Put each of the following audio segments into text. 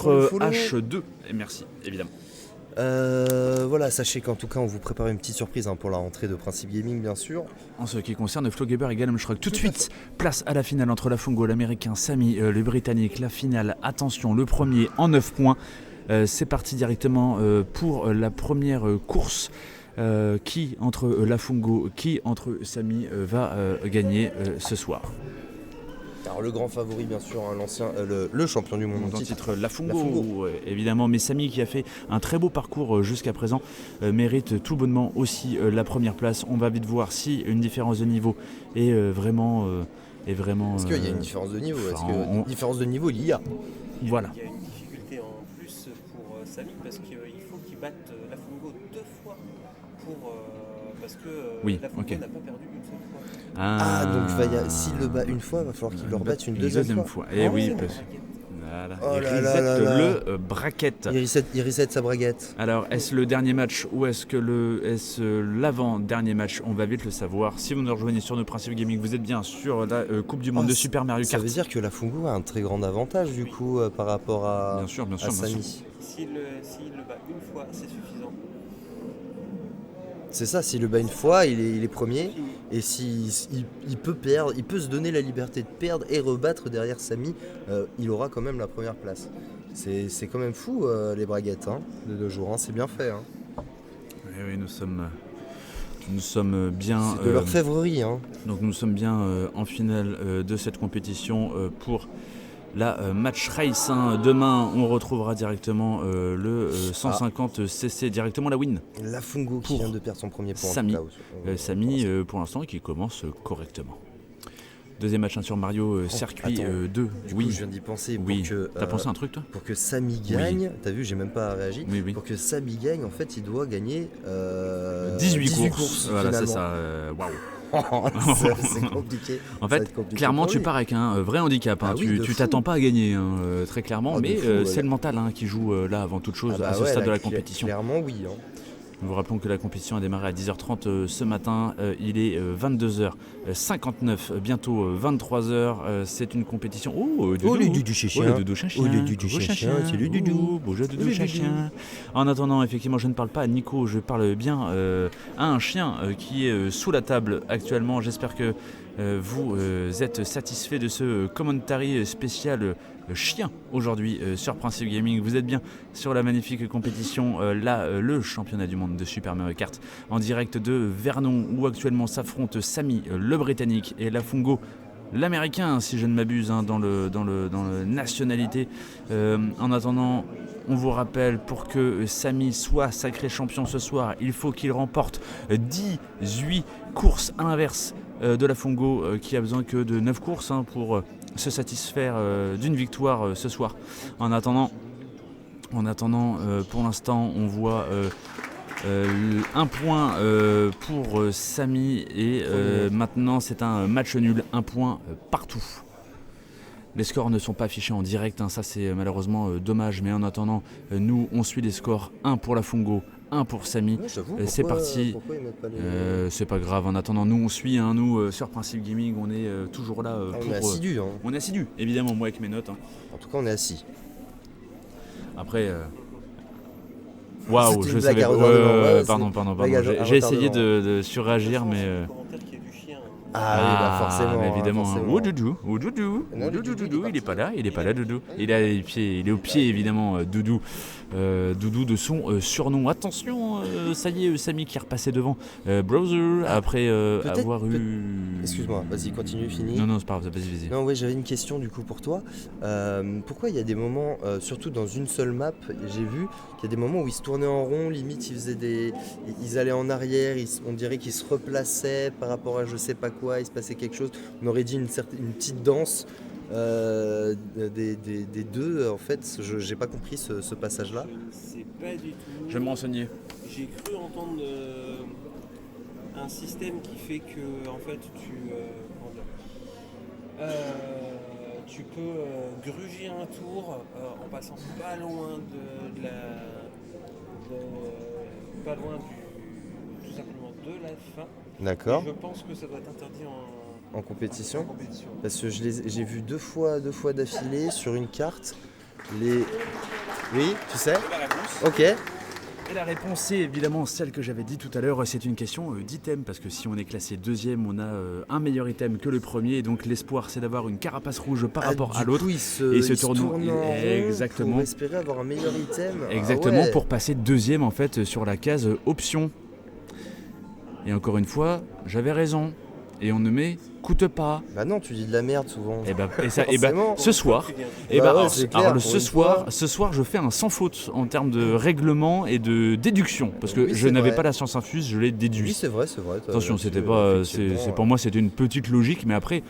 titre H2. Et merci, évidemment. Voilà, sachez qu'en tout cas on vous prépare une petite surprise pour la rentrée de Principe Gaming bien sûr. En ce qui concerne Flo Gaber et Gallum Shrug, tout de suite, place à la finale entre la Fungo, l'américain Samy, le britannique. La finale, attention, le premier en 9 points. C'est parti directement pour la première course. Qui entre la Fungo, qui entre Samy va gagner ce soir. Alors le grand favori bien sûr, l'ancien, le champion du monde en titre la Fungo. Évidemment, mais Samy qui a fait un très beau parcours jusqu'à présent mérite tout bonnement aussi la première place. On va vite voir si une différence de niveau est vraiment... Est-ce qu'il y a une différence de niveau? Est-ce qu'une différence de niveau il y a? Voilà. Il y a une difficulté en plus pour Samy parce qu'il faut qu'il batte la Fungo 2 fois parce que la Fungo n'a pas perdu une seule fois. Donc s'il le bat une fois, il va falloir qu'il le rebatte une deuxième fois. Et oui, parce que... Voilà. Il reset le bracket. Il reset sa braguette. Alors, est-ce le dernier match ou est-ce l'avant-dernier match? On va vite le savoir. Si vous nous rejoignez sur nos Principe Gaming, vous êtes bien sur la Coupe du Monde de Super Mario Kart. Ça veut dire que la Fungo a un très grand avantage du coup par rapport à Samy. S'il le bat une fois, c'est suffisant. C'est ça, s'il le bat une fois, il est premier. Et s'il peut perdre, il peut se donner la liberté de perdre et rebattre derrière Samy, il aura quand même la première place. C'est quand même fou les braguettes de 2 jours, c'est bien fait. Oui, nous sommes bien... C'est de l'orfèvrerie. Donc nous sommes bien en finale de cette compétition pour... la match race. Demain, on retrouvera directement le 150 cc, directement la win. La Fungo qui vient de perdre son premier point. Samy, pour l'instant, qui commence correctement. Deuxième match sur Mario Circuit 2. Du coup, je viens d'y penser. T'as pensé un truc, toi? Pour que Samy gagne, t'as vu, j'ai même pas réagi. Oui. Pour que Samy gagne, en fait, il doit gagner 18 courses. Voilà, c'est ça. Waouh. C'est compliqué. En fait, clairement, tu pars avec un vrai handicap. Tu t'attends pas à gagner, très clairement, mais c'est le mental qui joue là avant toute chose à ce stade de la compétition. Clairement, oui. Nous vous rappelons que la compétition a démarré à 10h30 ce matin. Il est 22h59, bientôt 23h. C'est une compétition. Le Doudou Chachien. Le Doudou Chachien. C'est le Doudou. Beau jeu Doudou Chachien. En attendant, effectivement, je ne parle pas à Nico, je parle bien à un chien qui est sous la table actuellement. J'espère que vous êtes satisfait de ce commentary spécial chien aujourd'hui sur Principe Gaming. Vous êtes bien sur la magnifique compétition, le championnat du monde de Super Mario Kart en direct de Vernon où actuellement s'affrontent Samy, le britannique, et la Fungo, l'américain, si je ne m'abuse, dans le nationalité. En attendant, on vous rappelle, pour que Samy soit sacré champion ce soir, il faut qu'il remporte 18 courses à l'inverse de la Fungo qui a besoin que de 9 courses pour se satisfaire d'une victoire ce soir. En attendant, pour l'instant, on voit un point pour Samy et maintenant c'est un match nul, un point partout. Les scores ne sont pas affichés en direct, ça c'est malheureusement dommage, mais en attendant, nous on suit les scores, 1 pour la Fungo, 1 pour Samy. C'est parti. C'est pas grave. En attendant, nous on suit. Nous sur Principe Gaming, on est toujours là. On est assidus. On est assidus, évidemment, moi avec mes notes. En tout cas, on est assis. Après. Waouh, je savais. Pardon. J'ai essayé de surréagir, mais. Forcément. Mais évidemment. Doudou, il est pas là, Doudou. Il est au pied, évidemment, Doudou. Doudou de son surnom. Attention, ça y est, Samy qui est repassé devant Browser après avoir eu... Excuse-moi, vas-y, continue, fini. Non, c'est pas grave, vas-y. Non, j'avais une question du coup pour toi. Pourquoi il y a des moments, surtout dans une seule map, j'ai vu qu'il y a des moments où ils se tournaient en rond, limite ils allaient en arrière, on dirait qu'ils se replaçaient par rapport à je sais pas quoi, il se passait quelque chose. On aurait dit une petite danse. Des deux, en fait, j'ai pas compris ce passage-là. Je ne sais pas du tout. Je vais me renseigner. J'ai cru entendre un système qui fait que, en fait, tu peux gruger un tour en passant pas loin tout simplement de la fin. D'accord. Et je pense que ça doit être interdit en compétition. Parce que j'ai vu deux fois d'affilée sur une carte Oui, tu sais. La réponse. Ok. Et la réponse c'est évidemment celle que j'avais dit tout à l'heure, c'est une question d'item, parce que si on est classé deuxième, on a un meilleur item que le premier, et donc l'espoir c'est d'avoir une carapace rouge par rapport à l'autre. Il se tourne en rond exactement. pour espérer avoir un meilleur item. Exactement, ouais. pour passer deuxième en fait sur la case option. Et encore une fois, j'avais raison. Et on ne m'écoute pas. Bah non, tu dis de la merde souvent. Ce soir, ce soir, je fais un sans faute en termes de règlement et de déduction, parce que je n'avais pas la science infuse, je l'ai déduit. Oui, c'est vrai. Attention, c'était pas, c'est pour moi, c'était une petite logique, mais après,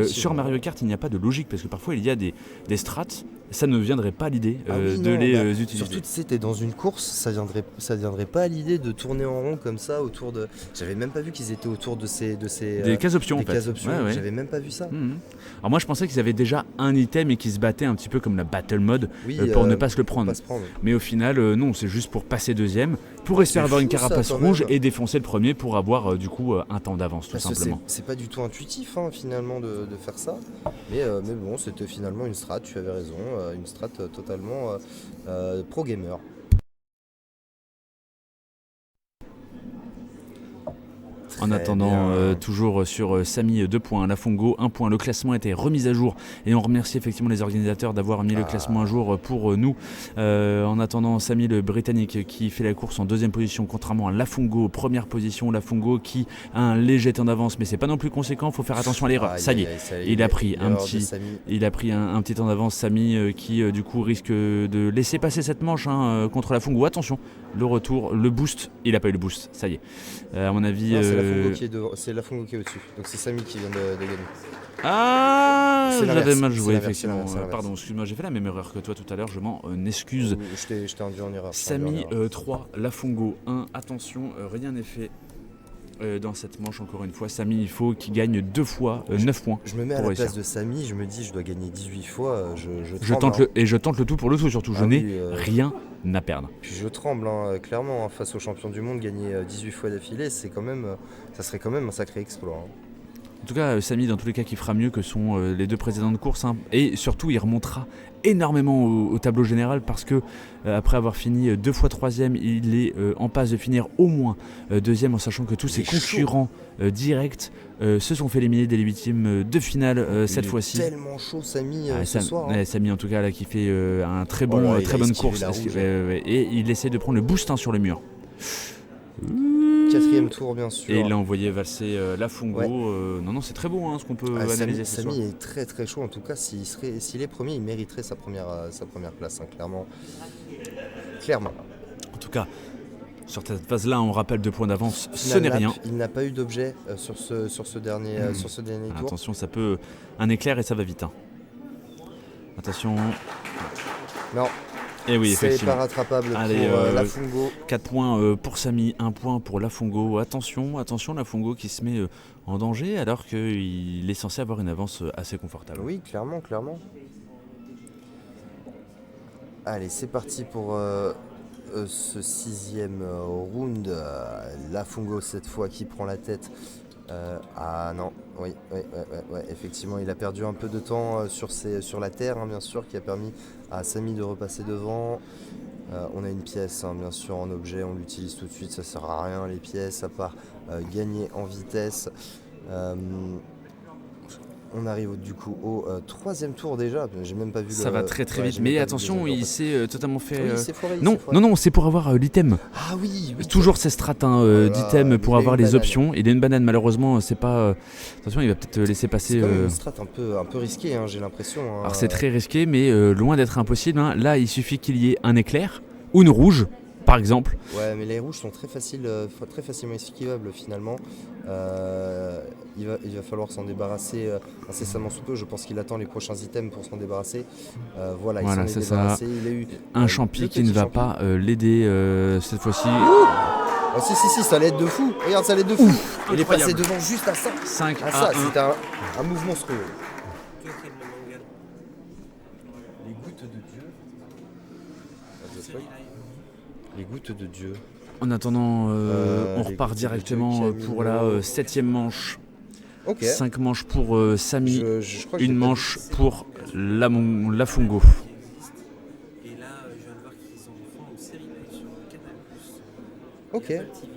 sur Mario Kart, il n'y a pas de logique, parce que parfois il y a des strats. Ça ne viendrait pas à l'idée de les utiliser. Surtout, tu sais, t'es dans une course, ça viendrait pas à l'idée de tourner en rond comme ça autour de. J'avais même pas vu qu'ils étaient autour de ces des cases options. Ouais. J'avais même pas vu ça. Alors moi, je pensais qu'ils avaient déjà un item et qu'ils se battaient un petit peu comme la battle mode pour ne pas se le prendre. Mais au final, non, c'est juste pour passer deuxième, pour espérer avoir une carapace rouge et défoncer le premier pour avoir du coup un temps d'avance, tout simplement. C'est pas du tout intuitif finalement de faire ça. Mais bon, c'était finalement une strat. Tu avais raison. Une strat totalement pro gamer. En attendant, toujours sur Samy 2 points, Lafongo 1 point. Le classement a été remis à jour et on remercie effectivement les organisateurs d'avoir mis le classement à jour pour nous. En attendant, Samy le Britannique qui fait la course en deuxième position, contrairement à Lafongo, première position. Lafongo qui a un léger temps d'avance, mais c'est pas non plus conséquent, il faut faire attention à l'erreur. Ça y est, il a pris un petit temps d'avance. Samy qui du coup risque de laisser passer cette manche contre Lafongo. Attention, le retour, le boost, il a pas eu le boost, ça y est. À mon avis... c'est Lafongo qui est au-dessus, donc c'est Samy qui vient de gagner. Ah, j'avais mal joué effectivement. Pardon, excuse-moi, j'ai fait la même erreur que toi tout à l'heure, je m'en excuse. Je t'ai induit en erreur. Samy 3, Lafongo 1, attention, rien n'est fait dans cette manche encore une fois. Samy, il faut qu'il gagne 2 fois 9 points. Je me mets à la place de Samy, je me dis je dois gagner 18 fois, je tente le tout pour le tout surtout, je n'ai rien à perdre. Puis je tremble, clairement, face au champion du monde, gagner 18 fois d'affilée, ça serait quand même un sacré exploit. En tout cas, Samy, dans tous les cas, qui fera mieux que sont les deux précédentes courses. Et surtout, il remontera énormément au tableau général parce que, après avoir fini 2 fois 3e, il est en passe de finir au moins 2e, en sachant que tous ses concurrents directs se sont fait éliminer dès les 8e de finale cette fois-ci. Il est tellement chaud, Samy, ce soir. Samy, en tout cas, là, qui fait un très bonne course. Et il essaie de prendre le boost sur le mur. 4e tour bien sûr. Et il l'a envoyé valser Lafongo. Non, c'est très beau ce qu'on peut analyser. Samy est très très chaud, en tout cas s'il est premier, il mériterait sa première place, clairement. En tout cas, sur cette phase-là, on rappelle 2 points d'avance, ce n'est rien. Il n'a pas eu d'objet sur ce dernier tour. Attention, ça peut un éclair et ça va vite. Attention. Non. Et oui, c'est pas rattrapable pour Lafongo. 4 points pour Samy, 1 point pour Lafongo. Attention, Lafongo qui se met en danger alors qu'il est censé avoir une avance assez confortable. Oui, clairement. Allez, c'est parti pour ce 6e round. Lafongo cette fois qui prend la tête. Non, oui, effectivement, il a perdu un peu de temps sur la terre, bien sûr, qui a permis à Samy de repasser devant. On a une pièce, bien sûr, en objet, on l'utilise tout de suite, ça sert à rien les pièces, à part gagner en vitesse. On arrive du coup au 3e tour déjà, j'ai même pas vu ça va très vite, mais attention, il s'est totalement fait... Oui, il s'est foiré, non, c'est pour avoir l'item. Ah oui. Toujours ces strats d'item pour avoir les options. Il a une banane, malheureusement, c'est pas... Attention, il va peut-être laisser passer... C'est quand même une strat un peu risquée, j'ai l'impression. Alors c'est très risqué, mais loin d'être impossible. Là, il suffit qu'il y ait un éclair ou une rouge, par exemple. Ouais, mais les rouges sont très facilement esquivables finalement. Il va falloir s'en débarrasser incessamment sous peu. Je pense qu'il attend les prochains items pour s'en débarrasser. Voilà, il s'en est débarrassé. Il a eu un champi qui ne va pas l'aider cette fois-ci. Oh, si, ça allait être de fou. Regarde, ça allait être de fou. Il est passé devant juste à ça. 5 à ça, c'était un mouvement monstrueux. Les gouttes de Dieu. Les gouttes de Dieu. En attendant, on repart directement pour la 7e manche. Okay. 5 manches pour Samy, je crois que une manche pour Lafongo. Et là, je viens de voir qu'ils font une série live sur Canal+. Ok. Apple TV.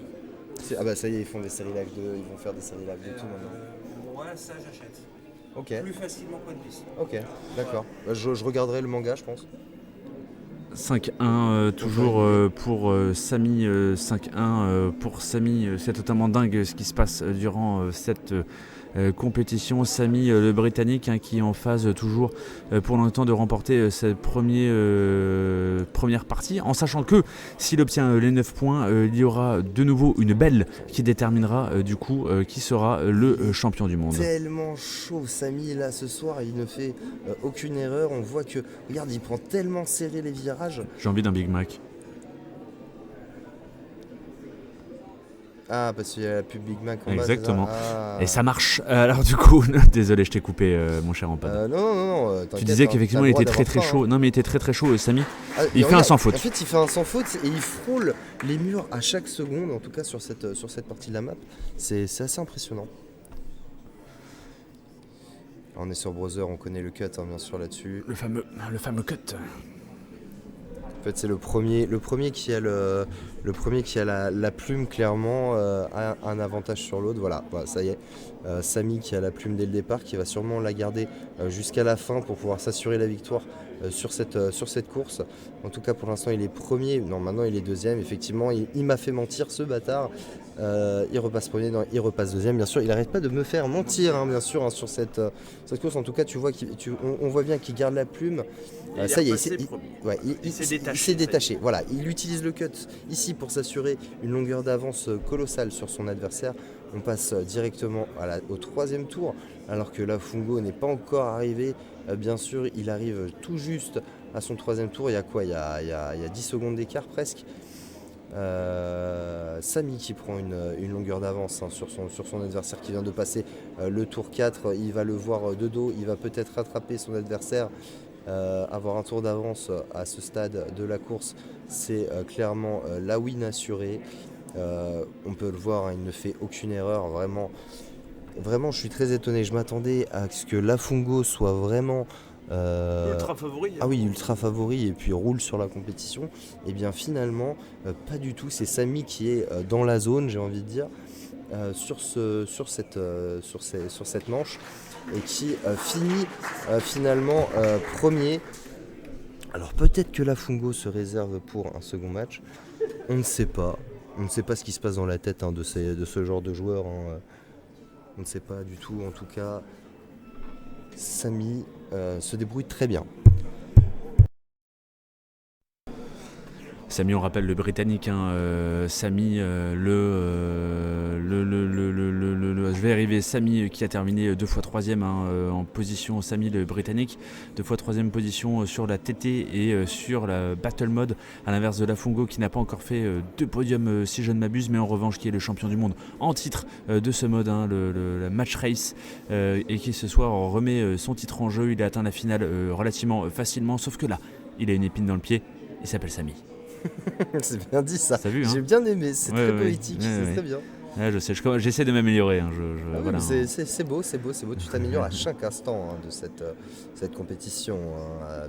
Ah bah ça y est, ils font des séries live ils vont faire des séries live de tout maintenant. Moi, ça, j'achète. Ok. Plus facilement qu'One Piece. Ok, d'accord. Bah, je regarderai le manga, je pense. 5-1 toujours pour Samy, 5-1 pour Samy. C'est totalement dingue ce qui se passe durant cette compétition. Samy, le Britannique, qui est en phase toujours pour l'instant de remporter cette première partie, en sachant que s'il obtient les 9 points, il y aura de nouveau une belle qui déterminera du coup qui sera le champion du monde. Tellement chaud, Samy, là, ce soir, il ne fait aucune erreur. On voit que, regarde, il prend tellement serré les virages. J'ai envie d'un Big Mac. Ah, parce qu'il y a la pub Big Mac en bas. Exactement. Ah. Et ça marche. Alors du coup, désolé, je t'ai coupé, mon cher Ampad. Non, tu disais qu'effectivement, il était très très chaud. Non, mais il était très très chaud, Samy. Il fait un sans faute. En fait, il fait un sans faute et il frôle les murs à chaque seconde, en tout cas sur cette partie de la map. C'est assez impressionnant. On est sur Browser, on connaît le cut, bien sûr, là-dessus. Le fameux cut. En fait, c'est le premier qui a la plume, clairement, a un avantage sur l'autre. Voilà, ça y est. Samy qui a la plume dès le départ, qui va sûrement la garder jusqu'à la fin pour pouvoir s'assurer la victoire sur cette course. En tout cas, pour l'instant, il est premier. Non, maintenant, il est deuxième. Effectivement, il m'a fait mentir, ce bâtard. Il repasse premier, non, il repasse deuxième. Bien sûr, il n'arrête pas de me faire mentir, bien sûr, sur cette course. En tout cas, tu vois, on voit bien qu'il garde la plume. Ça y est, il s'est détaché. Voilà, il utilise le cut ici pour s'assurer une longueur d'avance colossale sur son adversaire. On passe directement au troisième tour, alors que Lafungo n'est pas encore arrivé. Bien sûr, il arrive tout juste à son troisième tour. Il y a quoi ? Il y a 10 secondes d'écart presque. Samy qui prend une longueur d'avance sur son adversaire qui vient de passer le tour 4. Il va le voir de dos, il va peut-être rattraper son adversaire. Avoir un tour d'avance à ce stade de la course, c'est clairement la win assurée. On peut le voir, il ne fait aucune erreur. Vraiment, je suis très étonné. Je m'attendais à ce que Lafungo soit vraiment ultra favori. Ah oui, ultra favori et puis roule sur la compétition. Et bien finalement, pas du tout. C'est Samy qui est dans la zone, j'ai envie de dire, sur cette manche, et qui finit finalement premier. Alors peut-être que Lafungo se réserve pour un second match. On ne sait pas. On ne sait pas ce qui se passe dans la tête de ce genre de joueur. On ne sait pas du tout. En tout cas, Samy se débrouille très bien. Samy, on rappelle le Britannique, Samy, je vais arriver, Samy qui a terminé 2 fois 3e en position, Samy le Britannique, 2 fois 3e position sur la TT et sur la Battle Mode, à l'inverse de Lafungo qui n'a pas encore fait 2 podiums si je ne m'abuse, mais en revanche qui est le champion du monde en titre de ce mode, la Match Race, et qui ce soir remet son titre en jeu. Il a atteint la finale relativement facilement, sauf que là, il a une épine dans le pied, il s'appelle Samy. C'est bien dit ça. Vu, j'ai bien aimé, c'est très poétique, c'est très bien. Ouais, je sais, j'essaie de m'améliorer. Voilà, c'est beau, tu t'améliores à chaque instant de cette compétition,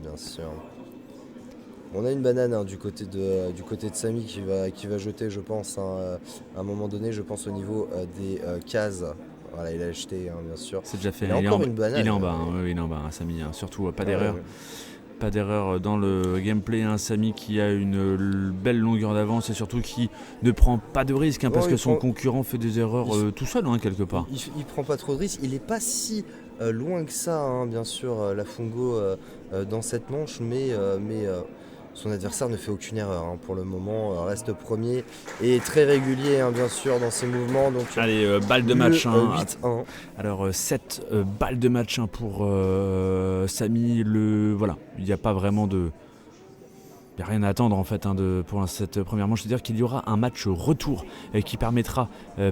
bien sûr. On a une banane du côté de Samy qui va jeter, je pense, à un moment donné, je pense au niveau des cases. Voilà, il a jeté, bien sûr. C'est déjà fait. Il est encore une banane. Il est en bas, il est en bas, Samy. Surtout, pas d'erreur. Pas d'erreur dans le gameplay, Samy qui a une belle longueur d'avance et surtout qui ne prend pas de risque, parce que son concurrent fait des erreurs tout seul, quelque part. Il prend pas trop de risques, il n'est pas si loin que ça, bien sûr, Lafungo dans cette manche, mais son adversaire ne fait aucune erreur pour le moment, reste premier et très régulier, bien sûr, dans ses mouvements. Donc, allez, balle de match. 8-1. Alors 7 balles de match pour Samy. Voilà, il n'y a pas vraiment de... Il n'y a rien à attendre en fait pour cette première manche. C'est-à-dire qu'il y aura un match retour qui permettra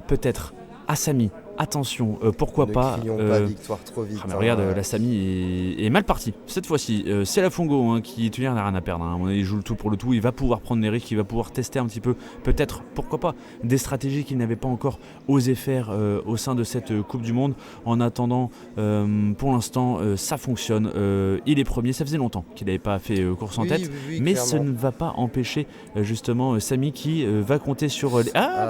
peut-être à Samy, attention, pourquoi ne pas. crions pas victoire trop vite. Mais regarde, la Samy est mal partie. Cette fois-ci, c'est Lafungo qui n'a rien à perdre. Il joue le tout pour le tout. Il va pouvoir prendre les risques, il va pouvoir tester un petit peu, peut-être, pourquoi pas, des stratégies qu'il n'avait pas encore osé faire au sein de cette Coupe du Monde. En attendant, pour l'instant, ça fonctionne. Il est premier. Ça faisait longtemps qu'il n'avait pas fait course en tête, mais clairement. ce ne va pas empêcher justement Samy qui va compter sur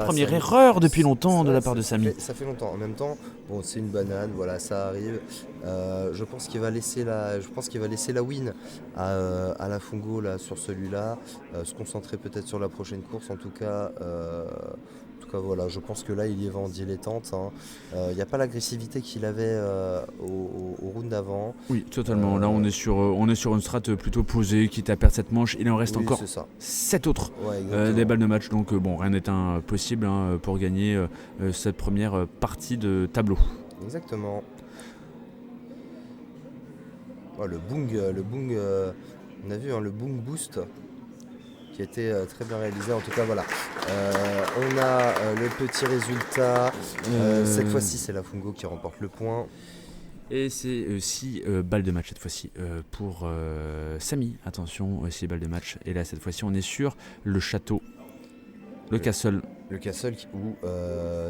première erreur depuis longtemps de la part de Samy. Ça fait longtemps. En même temps, bon, c'est une banane, voilà, ça arrive. Je pense qu'il va laisser la win à Lafungo là sur celui-là, se concentrer peut-être sur la prochaine course. En tout cas, voilà, je pense que là il y va en dilettante. Il n'y a pas l'agressivité qu'il avait au round d'avant. Oui, totalement. Là on est sur une strat plutôt posée, quitte à perdre cette manche. Il en reste encore 7 autres des balles de match. Donc rien n'est impossible pour gagner cette première partie de tableau. Exactement. Le boom, on a vu le boom boost qui a été très bien réalisé. En tout cas, voilà. On a le petit résultat. Cette fois-ci, c'est Lafungo qui remporte le point. Et c'est 6 balles de match cette fois-ci pour Samy. Attention, 6 balles de match. Et là, cette fois-ci, on est sur le château, le castle. Le castle où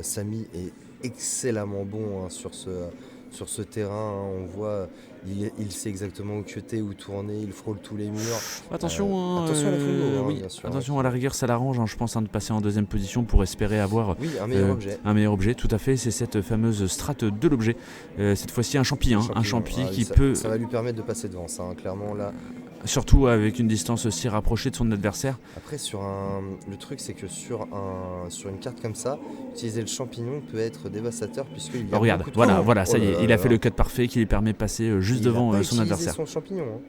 Samy est excellemment bon sur ce terrain. On voit, il sait exactement où cutter, où tourner, il frôle tous les murs. Attention, attention à Lafungo, oui, bien sûr. attention à la rigueur, ça l'arrange, je pense, de passer en deuxième position pour espérer avoir un meilleur objet. Un meilleur objet, tout à fait. C'est cette fameuse strat de l'objet. Cette fois-ci, un champi qui peut. Ça va lui permettre de passer devant, ça, clairement là. Surtout avec une distance aussi rapprochée de son adversaire. Après, le truc, c'est que sur une carte comme ça, utiliser le champignon peut être dévastateur puisqu'il y a regarde, beaucoup de voilà, ça y est, il a fait le cut parfait qui lui permet de passer juste devant son adversaire. Son champignon.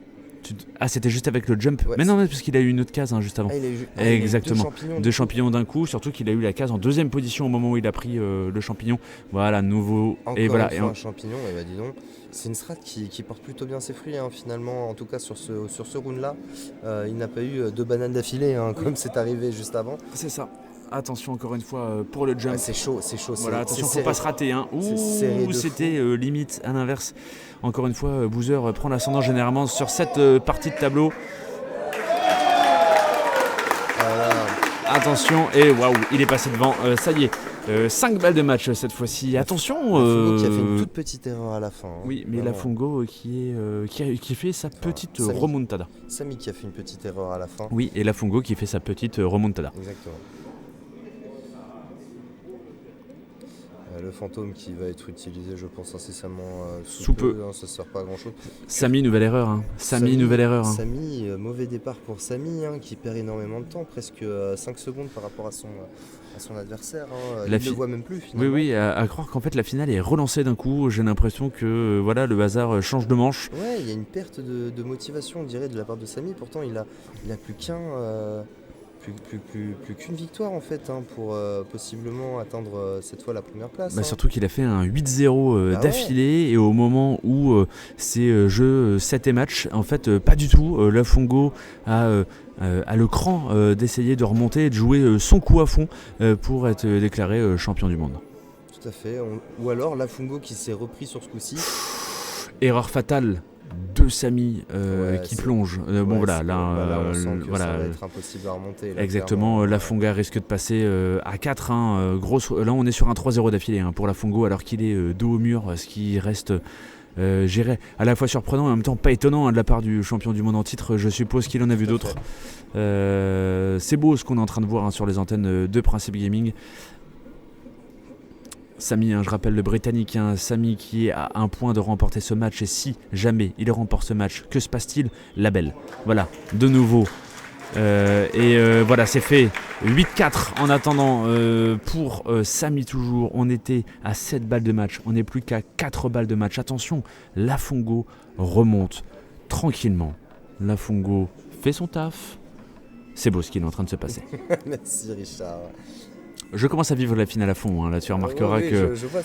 C'était juste avec le jump. Ouais, mais non, parce qu'il a eu une autre case juste avant. Exactement. Deux champignons d'un coup, surtout qu'il a eu la case en deuxième position au moment où il a pris le champignon. Voilà, nouveau. Encore un champignon, et dis donc. C'est une strat qui porte plutôt bien ses fruits, finalement, en tout cas sur ce round-là. Il n'a pas eu 2 bananes d'affilée, comme c'est arrivé juste avant. C'est ça. Attention encore une fois pour le jump. C'est chaud. Voilà, attention, faut pas se rater. C'était limite à l'inverse. Encore une fois, Boozer prend l'ascendant généralement sur cette partie de tableau. Attention, et waouh, il est passé devant. Ça y est, 5 balles de match cette fois-ci. Attention. Lafungo qui a fait une toute petite erreur à la fin. Oui, mais Lafungo qui fait sa petite remontada. Samy qui a fait une petite erreur à la fin. Oui, et Lafungo qui fait sa petite remontada. Exactement. Le fantôme qui va être utilisé, je pense, incessamment sous peu. Ça ne sert pas à grand chose. Samy, nouvelle erreur. Nouvelle erreur. Samy, mauvais départ pour Samy, qui perd énormément de temps, presque 5 secondes par rapport à son adversaire. Il ne le voit même plus finalement. Oui, à croire qu'en fait la finale est relancée d'un coup. J'ai l'impression que le hasard change de manche. Ouais, il y a une perte de motivation, on dirait, de la part de Samy. Pourtant, il a plus qu'un. Plus qu'une victoire en fait pour possiblement atteindre cette fois la première place. Surtout qu'il a fait un 8-0 d'affilée et au moment où c'est jeu 7 et match, en fait pas du tout. Lafungo a le cran d'essayer de remonter et de jouer son coup à fond pour être déclaré champion du monde. Tout à fait, ou alors Lafungo qui s'est repris sur ce coup-ci. Erreur fatale de Samy qui plonge. Là on sent que ça va être impossible à remonter. Là, exactement, Lafungo risque de passer à 4. Là on est sur un 3-0 d'affilée pour Lafungo alors qu'il est dos au mur, ce qui reste à la fois surprenant et en même temps pas étonnant de la part du champion du monde en titre. Je suppose qu'il en a vu d'autres. C'est beau ce qu'on est en train de voir sur les antennes de Principe Gaming. Samy, je rappelle le Britannique, Samy qui est à un point de remporter ce match, et si jamais il remporte ce match, que se passe-t-il? La belle. Voilà, de nouveau. Voilà, c'est fait. 8-4 en attendant pour Samy toujours. On était à 7 balles de match, on n'est plus qu'à 4 balles de match. Attention, Lafungo remonte tranquillement. Lafungo fait son taf. C'est beau ce qui est en train de se passer. Merci Richard. Je commence à vivre la finale à fond, hein. Là tu remarqueras que... Je vois,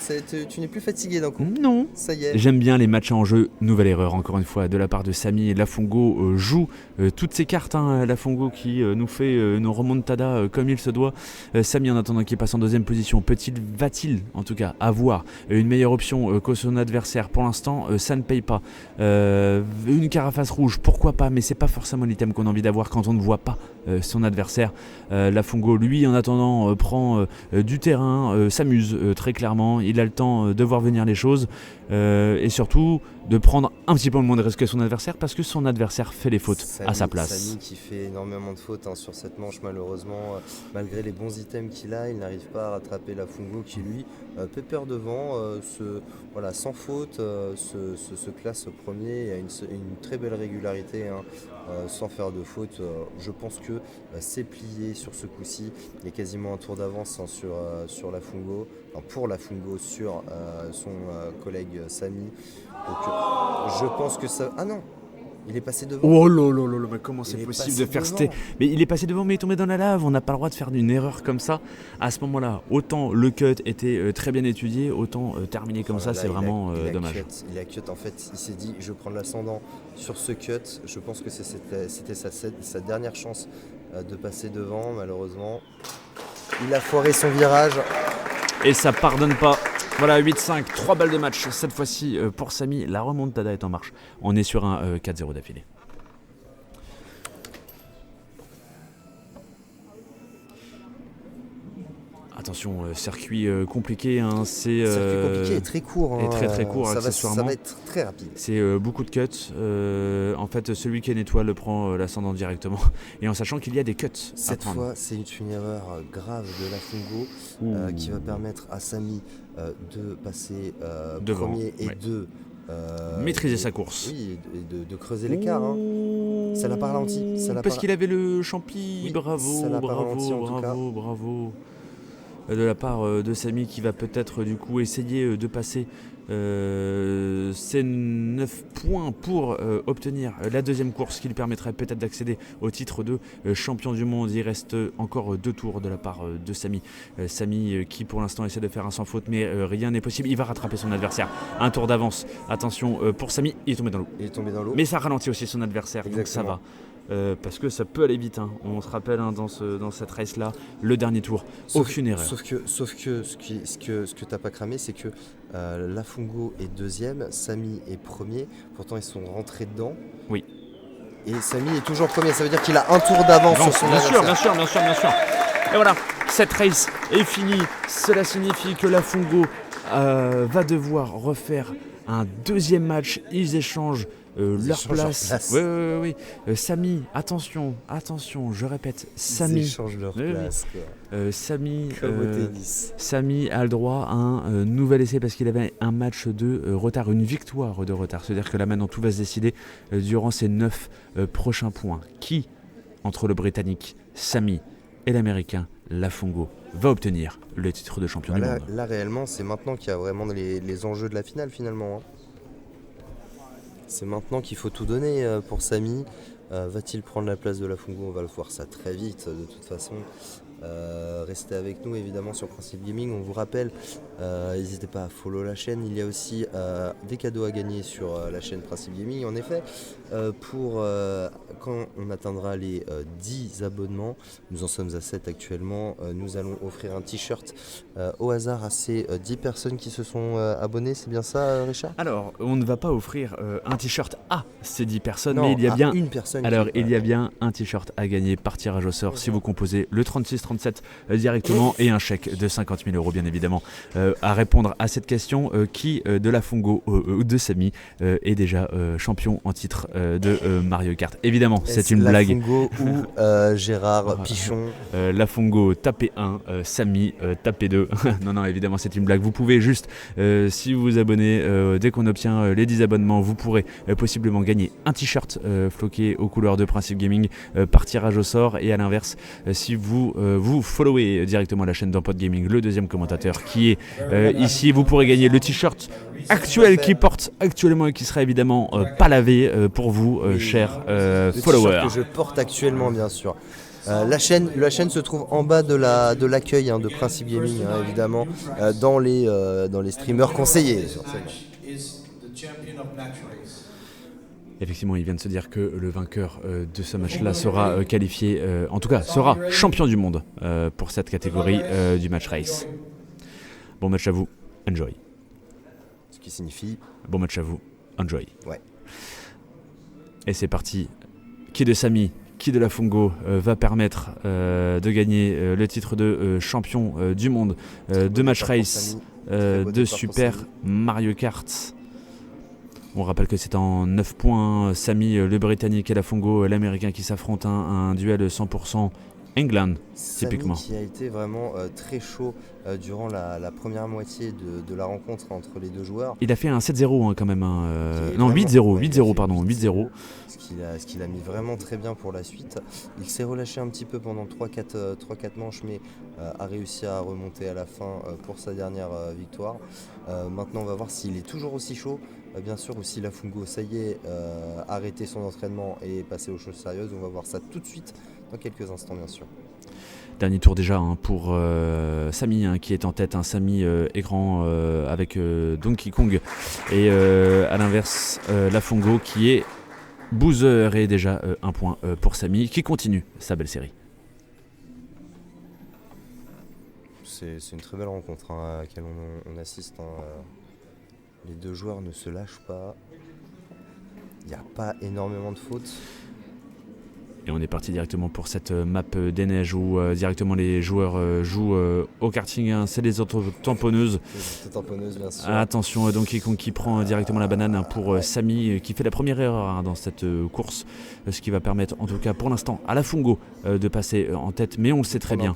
tu n'es plus fatigué d'un coup. Non. Ça y est. J'aime bien les matchs en jeu. Nouvelle erreur encore une fois de la part de Samy. Lafongo joue toutes ses cartes, hein. Lafongo qui nous fait une remontada comme il se doit. Samy en attendant qu'il passe en deuxième position, va-t-il en tout cas avoir une meilleure option que son adversaire? Pour l'instant ça ne paye pas. Une carapace rouge, pourquoi pas, mais c'est pas forcément l'item qu'on a envie d'avoir quand on ne voit pas son adversaire. Lafongo lui en attendant prend du terrain, s'amuse très clairement, il a le temps de voir venir les choses et surtout de prendre un petit peu moins de risques que son adversaire parce que son adversaire fait les fautes à sa place. Samy qui fait énormément de fautes sur cette manche malheureusement, malgré les bons items qu'il a, il n'arrive pas à rattraper Lafongo qui lui pépère devant, sans faute, se classe premier et a une très belle régularité, sans faire de faute. Je pense que c'est plié sur ce coup-ci, il y a quasiment un tour d'avance sur Lafongo, pour Lafongo sur son collègue Samy. Donc je pense que ça... Ah non, il est passé devant. Oh là là là là, mais comment c'est possible de faire Mais il est passé devant mais il est tombé dans la lave, on n'a pas le droit de faire une erreur comme ça. À ce moment-là, autant le cut était très bien étudié, autant terminer comme ça, c'est vraiment dommage. Il a cut, en fait, il s'est dit je prends l'ascendant sur ce cut. Je pense que c'était sa dernière chance de passer devant, malheureusement. Il a foiré son virage. Et ça pardonne pas. Voilà, 8-5, 3 balles de match. Cette fois-ci, pour Samy, la remontada est en marche. On est sur un 4-0 d'affilée. Attention, circuit compliqué. C'est circuit compliqué et très court. Et très très court, accessoirement. Ça va être très rapide. C'est beaucoup de cuts. En fait, celui qui est une étoile prend l'ascendant directement. Et en sachant qu'il y a des cuts. Cette fois, c'est une erreur grave de Lafongo qui va permettre à Samy de passer premier et de maîtriser sa course. Oui, et de creuser l'écart. Ça l'a pas ralenti. Parce qu'il avait le champi. Oui, bravo, ça l'a pas ralenti, en tout cas. Bravo. De la part de Samy qui va peut-être du coup essayer de passer ces 9 points pour obtenir la deuxième course qui lui permettrait peut-être d'accéder au titre de champion du monde. Il reste encore 2 tours de la part de Samy. Samy qui pour l'instant essaie de faire un sans faute mais rien n'est possible. Il va rattraper son adversaire. Un tour d'avance. Attention pour Samy, il est tombé dans l'eau. Mais ça ralentit aussi son adversaire. Exactement. Donc ça va. Parce que ça peut aller vite, on se rappelle dans cette race là, le dernier tour, aucune erreur. Sauf que ce que t'as pas cramé, c'est que Lafongo est deuxième, Samy est premier, pourtant ils sont rentrés dedans. Oui. Et Samy est toujours premier, ça veut dire qu'il a un tour d'avance sur son adversaire. Bien sûr. Et voilà, cette race est finie. Cela signifie que Lafongo va devoir refaire un deuxième match. Ils échangent leur place. Oui. Samy, attention, je répète, Samy. Ils échangent leur place. Samy, comme au tennis. Samy a le droit à un nouvel essai parce qu'il avait un match de retard, une victoire de retard. C'est-à-dire que là maintenant tout va se décider durant ces 9 prochains points. Qui, entre le Britannique, Samy, et l'Américain, Lafongo, va obtenir le titre de champion du monde? Là réellement, c'est maintenant qu'il y a vraiment les enjeux de la finale finalement. C'est maintenant qu'il faut tout donner pour Samy. Va-t-il prendre la place de Lafongo? On va le voir ça très vite de toute façon. Restez avec nous évidemment sur Principe Gaming. On vous rappelle, n'hésitez pas à follow la chaîne. Il y a aussi des cadeaux à gagner sur la chaîne Principe Gaming. En effet, pour quand on atteindra les 10 abonnements, nous en sommes à 7 actuellement, nous allons offrir un t-shirt au hasard à ces 10 personnes qui se sont abonnées. C'est bien ça, Richard? Alors, on ne va pas offrir un t-shirt à ces 10 personnes, non, mais il y a bien une personne. Alors, il y a bien un t-shirt à gagner par tirage au sort si vous composez le 3637 directement et un chèque de 50 000 € bien évidemment à répondre à cette question. Qui de Lafongo ou de Samy est déjà champion en titre de Mario Kart? Évidemment, c'est une blague. Lafongo ou Gérard Pichon? Lafongo, tapez 1, Samy, tapez 2. non, évidemment, c'est une blague. Vous pouvez juste, si vous vous abonnez, dès qu'on obtient les 10 abonnements, vous pourrez possiblement gagner un t-shirt floqué aux couleurs de Principe Gaming par tirage au sort. Et à l'inverse, si vous followez directement la chaîne d'Empod Gaming, le deuxième commentateur qui est ici, vous pourrez gagner le t-shirt actuel qui porte actuellement et qui sera évidemment pas lavé pour vous, chers followers. Que je porte actuellement, bien sûr. La chaîne se trouve en bas de l'accueil de Principe Gaming, évidemment, dans les streamers conseillés. Effectivement, il vient de se dire que le vainqueur de ce match-là sera qualifié, en tout cas sera champion du monde pour cette catégorie du match race. Bon match à vous, enjoy. Ce qui signifie... Bon match à vous, enjoy. Ouais. Et c'est parti. Qui de Samy, qui de Lafungo va permettre de gagner le titre de champion du monde de match race de Super Mario Kart. On rappelle que c'est en 9 points. Samy, le Britannique, et Lafungo, l'Américain, qui s'affrontent. Un duel 100% England, typiquement. Samy qui a été vraiment très chaud durant la première moitié de la rencontre entre les deux joueurs. Il a fait un 7-0 quand même. Non, 8-0, pardon. 8-0. Ce qu'il a mis vraiment très bien pour la suite. Il s'est relâché un petit peu pendant 3-4 manches, mais a réussi à remonter à la fin pour sa dernière victoire. Maintenant, on va voir s'il est toujours aussi chaud, bien sûr, ou si Lafungo, ça y est, arrêté son entraînement et est passé aux choses sérieuses. On va voir ça tout de suite, dans quelques instants, bien sûr. Dernier tour déjà pour Samy qui est en tête. Samy écran avec Donkey Kong. Et à l'inverse, Lafungo qui est Boozer, et déjà un point pour Samy qui continue sa belle série. C'est une très belle rencontre à laquelle on assiste. Les deux joueurs ne se lâchent pas. Il n'y a pas énormément de fautes. Et on est parti directement pour cette map des neiges où directement les joueurs jouent au karting. C'est les auto-tamponneuses. Les auto-tamponneuses, bien sûr. Attention, Donkey Kong qui prend directement la banane pour Samy, qui fait la première erreur dans cette course. Ce qui va permettre, en tout cas pour l'instant, à Lafungo de passer en tête. Mais on le sait très bien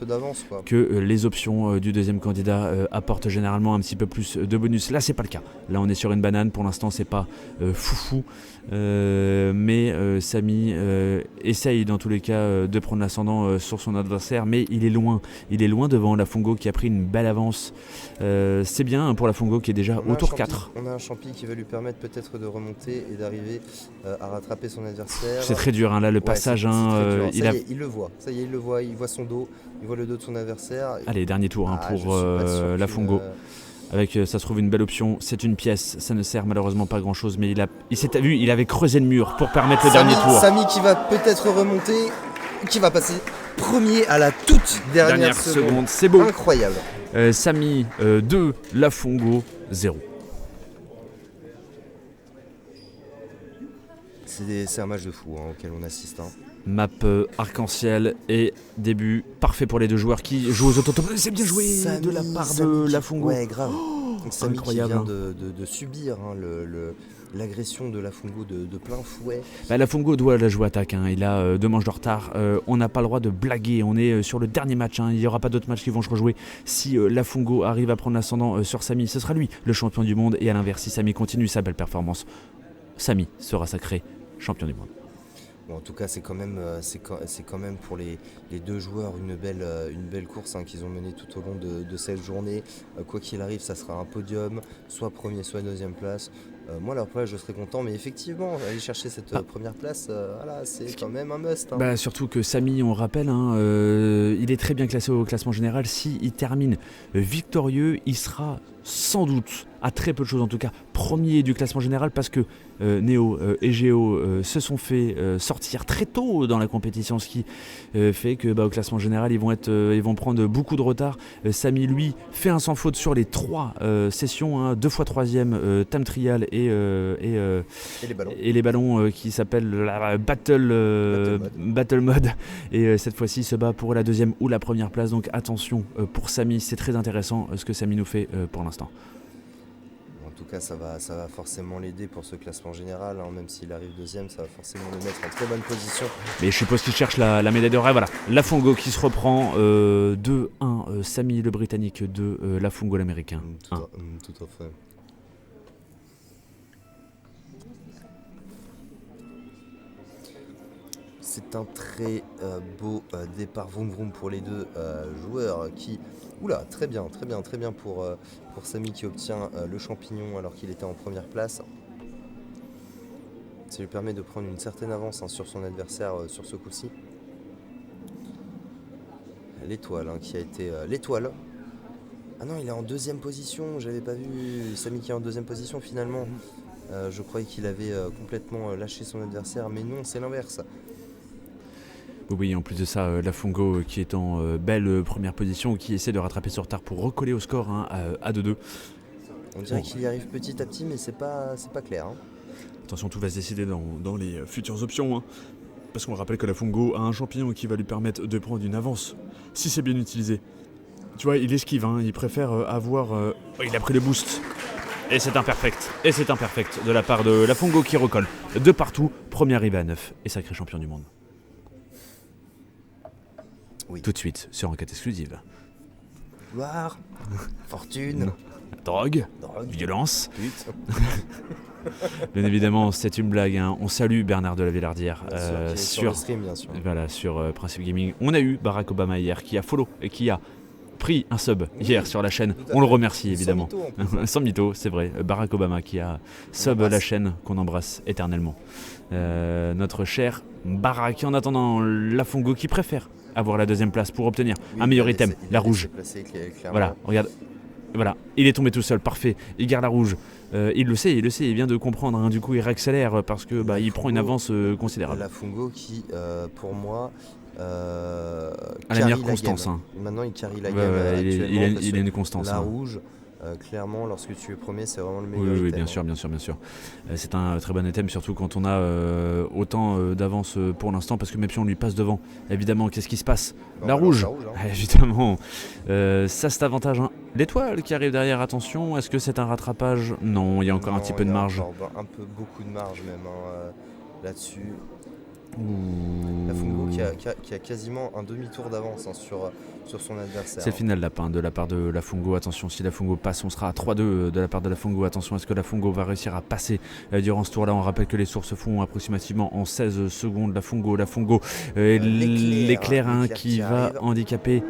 que les options du deuxième candidat apportent généralement un petit peu plus de bonus. Là, c'est pas le cas. Là, on est sur une banane. Pour l'instant, c'est pas foufou. Mais Samy essaye dans tous les cas de prendre l'ascendant sur son adversaire, mais il est loin devant Lafungo qui a pris une belle avance. C'est bien pour Lafungo qui est déjà au tour 4. On a un champi qui va lui permettre peut-être de remonter et d'arriver à rattraper son adversaire. C'est très dur là le passage. Il le voit, ça y est, il voit son dos, il voit le dos de son adversaire. Allez, dernier tour pour Lafungo. Avec, ça se trouve, une belle option. C'est une pièce, ça ne sert malheureusement pas grand chose, mais il avait creusé le mur pour permettre le dernier tour. Samy qui va peut-être remonter, qui va passer premier à la toute dernière seconde. C'est beau. Incroyable. Samy 2, Lafungo 0. C'est un match de fou auquel on assiste. Map arc-en-ciel et début parfait pour les deux joueurs qui jouent aux autotamponneuses. C'est bien joué de la part de Lafungo. Ouais, grave. Samy incroyable, qui vient de subir l'agression de Lafungo de plein fouet. Lafungo doit la jouer attaque. Il a 2 manches de retard. On n'a pas le droit de blaguer. On est sur le dernier match. Il n'y aura pas d'autres matchs qui vont se rejouer. Si Lafungo arrive à prendre l'ascendant sur Samy, ce sera lui le champion du monde. Et à l'inverse, si Samy continue sa belle performance, Samy sera sacré champion du monde. Bon, en tout cas, c'est quand même pour les deux joueurs une belle course qu'ils ont menée tout au long de cette journée. Quoi qu'il arrive, ça sera un podium, soit premier, soit deuxième place. Moi, à leur place, je serais content, mais effectivement, aller chercher cette première place, c'est quand même un must. Surtout que Samy, on rappelle, il est très bien classé au classement général. S'il termine victorieux, il sera sans doute, à très peu de choses en tout cas, premier du classement général parce que Néo et Géo se sont fait sortir très tôt dans la compétition, ce qui fait que au classement général ils vont prendre beaucoup de retard. Samy lui fait un sans faute sur les 3 sessions, 2 fois 3e time trial et les ballons qui s'appellent la Battle Mode, et cette fois-ci se bat pour la 2e ou la première place. Donc attention pour Samy, c'est très intéressant ce que Samy nous fait pour l'instant. En tout cas, ça va forcément l'aider pour ce classement général. Même s'il arrive 2e, ça va forcément le mettre en très bonne position. Mais je suppose qu'il cherche la médaille de rêve. Voilà, Lafungo qui se reprend 2-1. Samy le Britannique 2, Lafungo l'Américain. Tout à fait. C'est un très beau départ vroom vroom pour les deux joueurs qui... Oula, très bien pour Samy qui obtient le champignon alors qu'il était en première place. Ça lui permet de prendre une certaine avance sur son adversaire sur ce coup-ci. L'étoile qui a été... l'étoile. Ah non, il est en deuxième position, j'avais pas vu Samy qui est en deuxième position finalement. Je croyais qu'il avait complètement lâché son adversaire, mais non, c'est l'inverse. Oui, en plus de ça, Lafungo qui est en belle première position, qui essaie de rattraper son retard pour recoller au score à 2-2. On dirait qu'il y arrive petit à petit, mais c'est pas clair. Attention, tout va se décider dans les futures options. Parce qu'on rappelle que Lafungo a un champignon qui va lui permettre de prendre une avance, si c'est bien utilisé. Tu vois, il esquive, il préfère avoir... il a pris le boost. Et c'est imperfect. De la part de Lafungo qui recolle. De partout, premier arrivé à 9 et sacré champion du monde. Oui. Tout de suite, sur Enquête exclusive. Gloire, fortune, drogue, violence. Pute. Bien évidemment, c'est une blague. On salue Bernard de la Villardière sur le stream, bien sûr. Voilà, sur Principe Gaming. On a eu Barack Obama hier qui a follow et qui a pris un sub hier sur la chaîne. On le remercie évidemment. Sans mytho, c'est vrai. Barack Obama qui a sub la chaîne qu'on embrasse éternellement. Notre cher Barack. En attendant, Lafungo qui préfère avoir la deuxième place pour obtenir un meilleur item, la rouge. Voilà, regarde. Voilà, il est tombé tout seul, parfait. Il garde la rouge. Il le sait, il vient de comprendre. Du coup, il réaccélère parce que il prend une avance considérable. Lafungo qui, pour moi, à la meilleure constance. Maintenant, il carry la gamme. Il a une constance. La rouge, clairement, lorsque tu es premier, c'est vraiment le meilleur item. Oui, bien sûr. C'est un très bon item, surtout quand on a autant d'avance pour l'instant, parce que même si on lui passe devant, évidemment, qu'est-ce qui se passe? La rouge. Évidemment. Ça, c'est avantage. L'étoile qui arrive derrière, attention, est-ce que c'est un rattrapage? Non, il y a encore un petit peu de marge. Beaucoup de marge même là-dessus. Lafungo qui a quasiment un demi-tour d'avance sur son adversaire. C'est le final lapin de la part de Lafungo. Attention, si Lafungo passe, on sera à 3-2 de la part de Lafungo. Attention, est-ce que Lafungo va réussir à passer durant ce tour-là? On rappelle que les tours se font approximativement en 16 secondes. Lafungo, l'éclair qui va handicaper.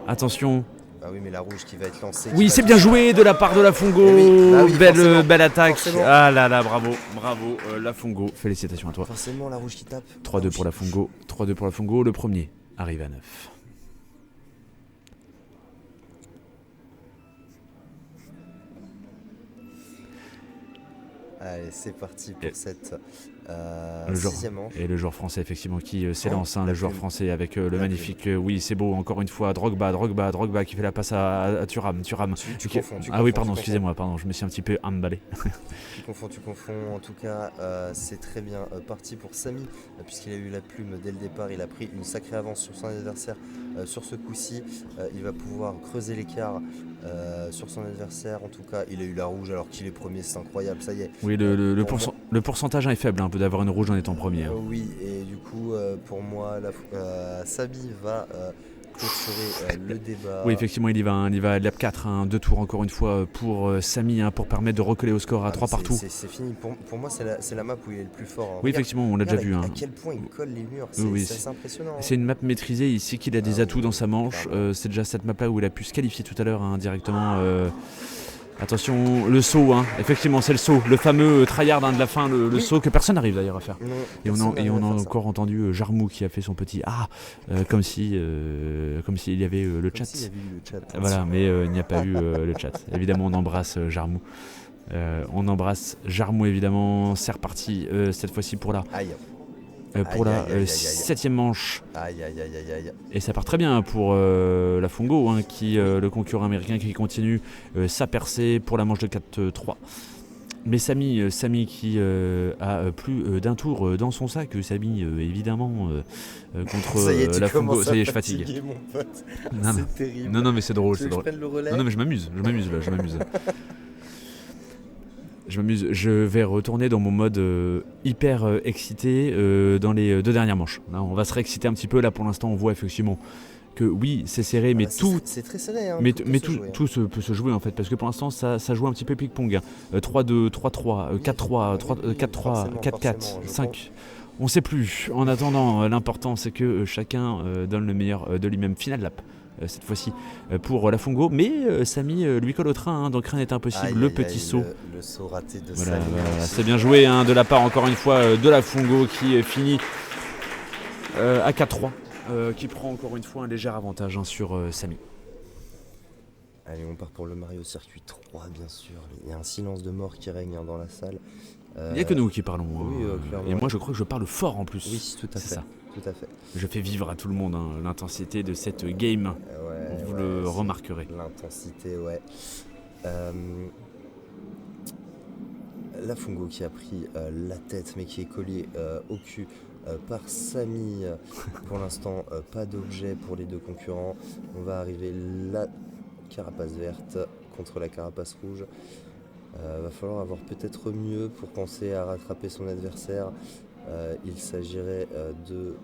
Attention. Ah oui, mais la rouge qui va être lancée. Oui, c'est bien joué de la part de Lafungo. Belle attaque. Forcément. Ah là là, bravo Lafungo. Félicitations à toi. Forcément, la rouge qui tape. 3-2 pour Lafungo. Le premier arrive à 9. Allez, c'est parti pour cette le sixième manche. Et le joueur français, effectivement, qui s'élance. Le joueur français avec le magnifique... oui, c'est beau, encore une fois. Drogba qui fait la passe à Thuram. Tu confonds, excusez-moi, je me suis un petit peu emballé. Tu confonds. En tout cas, c'est très bien parti pour Samy, puisqu'il a eu la plume dès le départ. Il a pris une sacrée avance sur son adversaire. Sur ce coup-ci, il va pouvoir creuser l'écart sur son adversaire. En tout cas, il a eu la rouge alors qu'il est premier, c'est incroyable, ça y est. Oui, le pourcentage est faible d'avoir une rouge en étant premier. Oui, et du coup, pour moi, Samy va clôturer le débat. Oui, effectivement, il y va à lap 4, 2 tours encore une fois pour Samy, pour permettre de recoller au score à 3 partout. C'est fini, pour moi c'est la map où il est le plus fort. Oui, effectivement, on l'a déjà vu. À quel point il colle les murs, c'est impressionnant. C'est une map maîtrisée, il sait qu'il a des atouts dans sa manche. C'est déjà cette map là où il a pu se qualifier tout à l'heure directement. Attention, le saut, effectivement c'est le saut, le fameux tryhard de la fin, le saut que personne n'arrive d'ailleurs à faire. Non, on a encore entendu Jarmou qui a fait son petit comme s'il y avait le chat. Voilà, mais il n'y a pas eu le chat. Évidemment, on embrasse Jarmou. Évidemment, c'est reparti cette fois-ci pour la 7ème manche. Et ça part très bien pour Lafungo, qui le concurrent américain qui continue sa percée pour la manche de 4-3. Mais Samy qui a plus d'un tour dans son sac. Samy, évidemment, contre Lafungo. Ça y est, je fatigue. Mon pote. C'est terrible. Non, mais c'est drôle. Non, mais je m'amuse. Je vais retourner dans mon mode hyper excité dans les 2 dernières manches. Là, on va se réexciter un petit peu. Là, pour l'instant, on voit effectivement que oui, c'est serré, mais c'est très serré. Tout peut se jouer en fait, parce que pour l'instant, ça joue un petit peu ping-pong. 3-2, 3-3, 4-3, 4-3, 4-4, 5. On sait plus. En attendant, l'important c'est que chacun donne le meilleur de lui-même. Final lap. Cette fois-ci pour la Fungo, mais Samy lui colle au train, donc rien n'est impossible. Le petit saut. Le saut raté de voilà, Samy. C'est bien joué de la part encore une fois de la Fungo qui finit à 4-3, qui prend encore une fois un léger avantage sur Samy. Allez, on part pour le Mario Circuit 3, bien sûr. Il y a un silence de mort qui règne dans la salle. Il n'y a que nous qui parlons. Oui, clairement. Et moi, je crois que je parle fort en plus. Oui, tout à fait. C'est ça. Tout à fait. Je fais vivre à tout le monde l'intensité de cette game. Vous le remarquerez. L'intensité, ouais. La Fungo qui a pris la tête, mais qui est collée au cul par Samy. Pour l'instant, pas d'objet pour les deux concurrents. On va arriver la carapace verte contre la carapace rouge. Va falloir avoir peut-être mieux pour penser à rattraper son adversaire. Il s'agirait de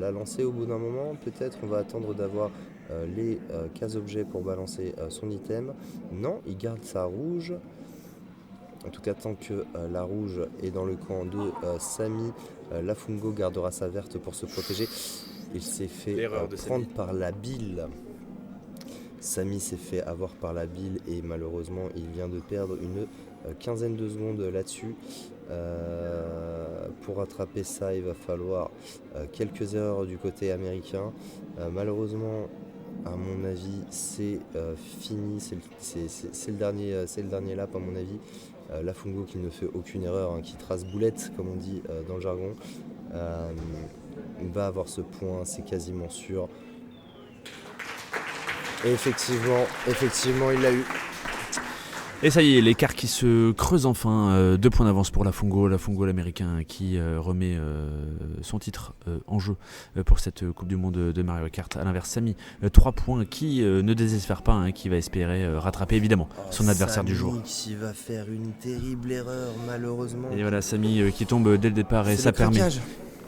la lancer au bout d'un moment. Peut-être on va attendre d'avoir les 15 objets pour balancer son item. Non, il garde sa rouge. En tout cas, tant que la rouge est dans le camp de Samy, la Fungo gardera sa verte pour se protéger. Il s'est fait prendre par la bile. Samy s'est fait avoir par la bile et malheureusement il vient de perdre une quinzaine de secondes là-dessus. Pour rattraper ça, il va falloir quelques erreurs du côté américain. Malheureusement, à mon avis, c'est fini. C'est le dernier lap à mon avis. La Fungo qui ne fait aucune erreur, qui trace boulette comme on dit dans le jargon, va avoir ce point, c'est quasiment sûr. Et effectivement, il l'a eu. Et ça y est, l'écart qui se creuse enfin. 2 points d'avance pour la Fungo l'américain qui remet son titre en jeu pour cette Coupe du Monde de Mario Kart. À l'inverse, Samy, 3 points qui ne désespère pas, qui va espérer rattraper évidemment son adversaire du jour. Samy qui va faire une terrible erreur malheureusement. Et voilà, Samy qui tombe dès le départ et ça permet.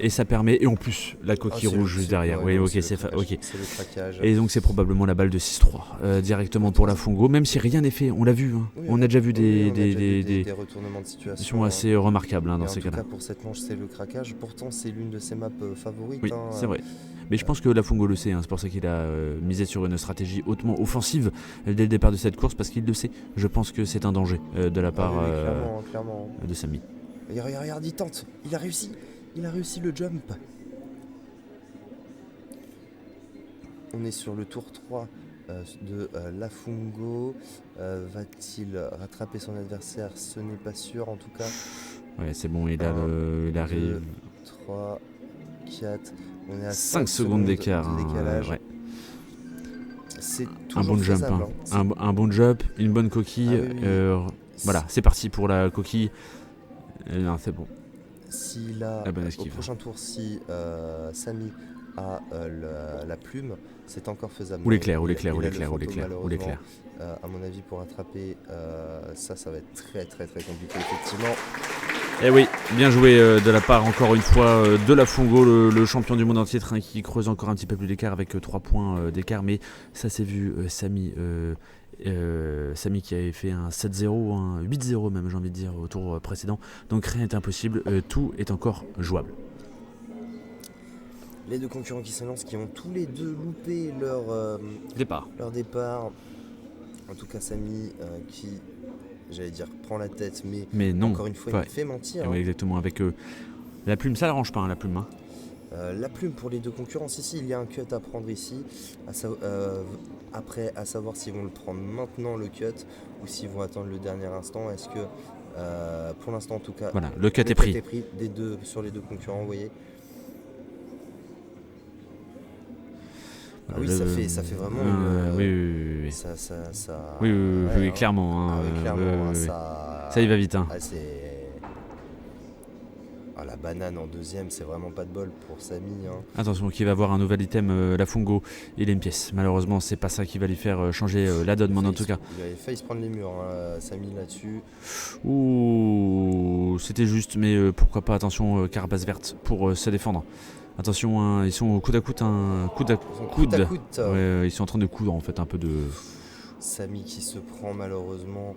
Et ça permet, et en plus la coquille rouge juste derrière. Oui, ok, c'est ok. C'est le craquage. Et donc c'est probablement la balle de 6-3 directement pour la Fungo, même si rien n'est fait, on l'a vu. Oui, on a déjà vu des retournements de situation assez remarquables dans ces cas-là. En tout cas pour cette manche, c'est le craquage. Pourtant, c'est l'une de ses maps favorites. Oui, c'est vrai. Mais je pense que la Fungo le sait, c'est pour ça qu'il a misé sur une stratégie hautement offensive dès le départ de cette course, parce qu'il le sait. Je pense que c'est un danger de la part clairement. de Samy. Regarde, il tente, il a réussi le jump. On est sur le tour 3 de la Fungo. Va-t-il rattraper son adversaire? Ce n'est pas sûr en tout cas. Ouais, c'est bon, il arrive. 3, 4, on est à 5 secondes d'écart. Ouais. C'est un bon jump, un bon jump, une bonne coquille. Voilà, c'est parti pour la coquille. Non, c'est bon. S'il a, au prochain tour, si Samy a la plume, c'est encore faisable. Ou l'éclair. À mon avis, pour attraper ça va être très très très compliqué, effectivement. Eh oui, bien joué de la part encore une fois de la Fungo, le champion du monde en titre, qui creuse encore un petit peu plus d'écart avec 3 points d'écart, mais ça s'est vu, Samy qui avait fait un 7-0, un 8-0 même, j'ai envie de dire, au tour précédent, donc rien n'est impossible, tout est encore jouable. Les deux concurrents qui se lancent, qui ont tous les deux loupé leur départ. En tout cas, Samy qui, j'allais dire, prend la tête, mais non, encore une fois, il fait mentir. Oui, exactement, avec la plume, ça l'arrange pas, la plume. La plume pour les deux concurrents, si, il y a un cut à prendre ici. Après, à savoir s'ils vont le prendre maintenant, le cut, ou s'ils vont attendre le dernier instant. Est-ce que, pour l'instant en tout cas, voilà, le cut est pris sur les deux concurrents, vous voyez. Oui, ça fait vraiment oui. Oui, clairement. Ça y va vite. La banane en deuxième, c'est vraiment pas de bol pour Samy. Attention, qui va avoir un nouvel item, la Fungo. Il a une pièce. Malheureusement, c'est pas ça qui va lui faire changer la donne, en tout cas. Il avait failli se prendre les murs, Samy, là-dessus. Ouh, c'était juste, mais pourquoi pas. Attention, carapace verte pour se défendre. Attention, ils sont au coude à coude, coude à coude. Ouais, ils sont en train de coudre en fait un peu de. Samy qui se prend malheureusement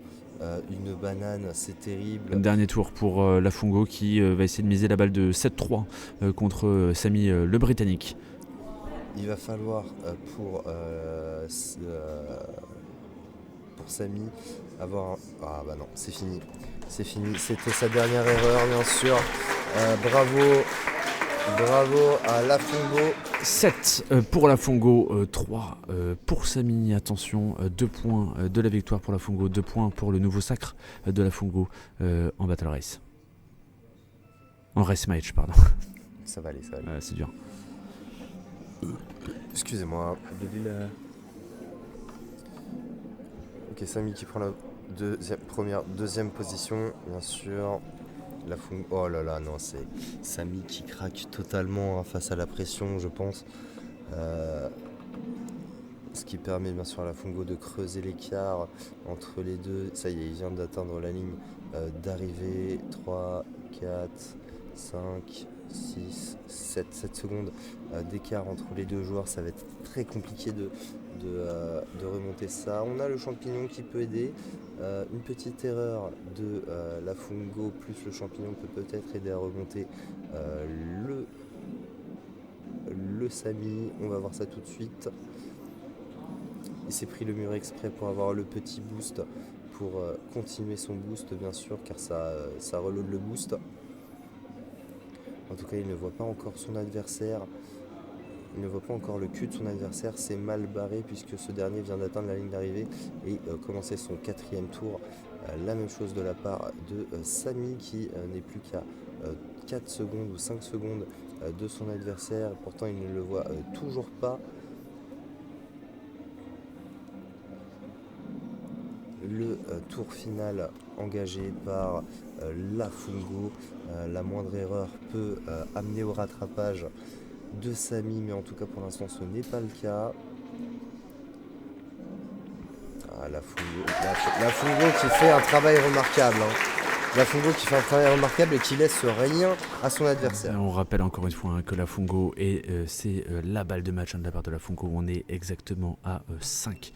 une banane, c'est terrible. Dernier tour pour Lafungo qui va essayer de miser la balle de 7-3 contre Samy le Britannique. Il va falloir pour Samy avoir Ah bah non, c'est fini. C'est fini. C'était sa dernière erreur, bien sûr. Bravo à Lafungo. 7 pour Lafungo, 3 pour Samy. Attention, 2 points de la victoire pour Lafungo, 2 points pour le nouveau sacre de Lafungo en Battle Race. En Race Match, pardon. Ça va aller. C'est dur. Excusez-moi. Ok, Samy qui prend la deuxième position, bien sûr. Oh là là, non, c'est Samy qui craque totalement face à la pression, je pense. Ce qui permet bien sûr à Lafungo de creuser l'écart entre les deux. Ça y est, il vient d'atteindre la ligne d'arrivée. 3, 4, 5, 6, 7 secondes d'écart entre les deux joueurs. Ça va être très compliqué de remonter ça. On a le champignon qui peut aider. Une petite erreur de Lafungo plus le champignon peut peut-être aider à remonter le Samy. On va voir ça tout de suite. Il s'est pris le mur exprès pour avoir le petit boost, pour continuer son boost bien sûr, car ça reload le boost. En tout cas, il ne voit pas encore son adversaire. Il ne voit pas encore le cul de son adversaire. C'est mal barré puisque ce dernier vient d'atteindre la ligne d'arrivée et commencer son 4e tour. La même chose de la part de Samy qui n'est plus qu'à 4 secondes ou 5 secondes de son adversaire. Pourtant, il ne le voit toujours pas. Le tour final engagé par Lafungo. La moindre erreur peut amener au rattrapage de Samy, mais en tout cas pour l'instant ce n'est pas le cas. Lafungo qui fait un travail remarquable. Lafungo qui fait un travail remarquable et qui laisse rien à son adversaire. On rappelle encore une fois que Lafungo c'est la balle de match de la part de Lafungo. On est exactement à 5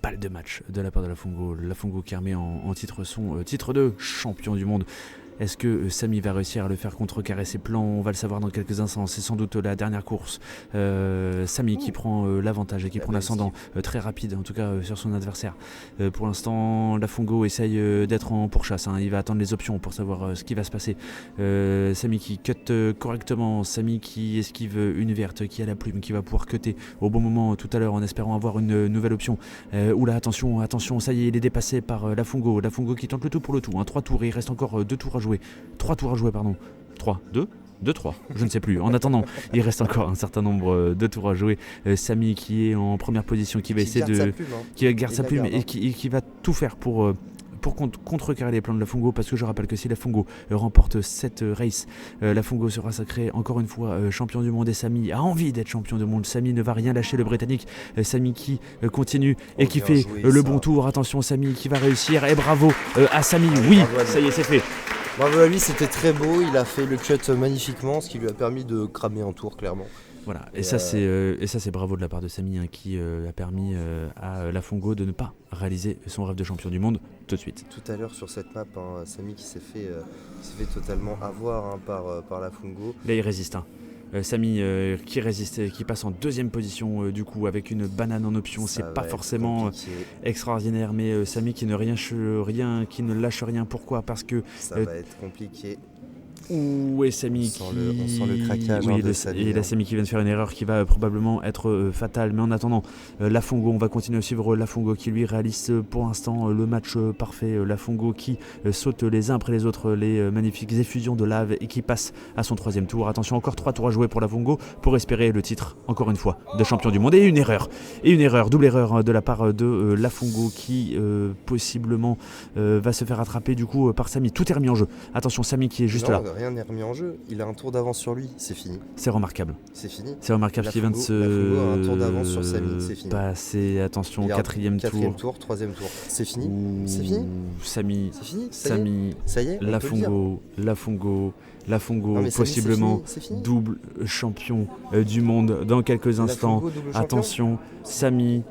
balles de match de la part de Lafungo. Lafungo qui remet en titre son titre de champion du monde. Est-ce que Samy va réussir à le faire contrecarrer ses plans? On va le savoir dans quelques instants. C'est sans doute la dernière course. Samy qui prend l'avantage et qui prend l'ascendant très rapide, en tout cas sur son adversaire. Pour l'instant, Lafungo essaye d'être en pourchasse. Il va attendre les options pour savoir ce qui va se passer. Samy qui cut correctement. Samy qui esquive une verte, qui a la plume, qui va pouvoir cutter au bon moment tout à l'heure en espérant avoir une nouvelle option. Oula, attention, ça y est, il est dépassé par Lafungo. Lafungo qui tente le tout pour le tout. 3 tours, il reste encore 2 tours à jouer. 3 tours à jouer, pardon. 3, 2, 3, je ne sais plus. En attendant, il reste encore un certain nombre de tours à jouer. Samy qui est en première position, qui va essayer qui garde sa plume et qui va tout faire pour contrecarrer les plans de Lafungo, parce que je rappelle que si Lafungo remporte cette race, Lafungo sera sacré encore une fois champion du monde et Samy a envie d'être champion du monde. Samy ne va rien lâcher, le Britannique. Samy qui continue et qui fait le bon tour. Attention, Samy qui va réussir et bravo à Samy. Oui, ça y est, c'est fait. Bravo à lui, c'était très beau, il a fait le cut magnifiquement, ce qui lui a permis de cramer un tour clairement. Voilà, et ça c'est bravo de la part de Samy qui a permis à Lafungo de ne pas réaliser son rêve de champion du monde tout de suite. Tout à l'heure sur cette map, Samy qui s'est fait totalement avoir par Lafungo. Là il résiste. Samy qui résiste, qui passe en 2e position du coup avec une banane en option. C'est pas forcément extraordinaire, mais Samy qui ne lâche rien. Pourquoi? Parce que ça va être compliqué. Où est Samy on sent le craquage de Samy. Et la Samy qui vient de faire une erreur qui va probablement être fatale. Mais en attendant, Lafungo, on va continuer à suivre Lafungo qui lui réalise pour l'instant le match parfait. Lafungo qui saute les uns après les autres les magnifiques effusions de lave et qui passe à son 3e tour. Attention, encore 3 tours à jouer pour Lafungo pour espérer le titre, encore une fois, de champion du monde. Et une erreur, double erreur de la part de Lafungo qui possiblement va se faire attraper du coup par Samy. Tout est remis en jeu. Attention, Samy qui est juste là. Rien n'est remis en jeu, il a un tour d'avance sur lui, c'est fini. C'est remarquable. C'est fini. C'est remarquable qu'il vient de Lafungo a un tour d'avance sur Samy, c'est fini. Passer, attention, 4e tour. 3e tour. C'est fini. C'est fini. Samy. C'est fini. Samy. Ça y est. Lafungo, possiblement double champion du monde dans quelques instants. Attention, Samy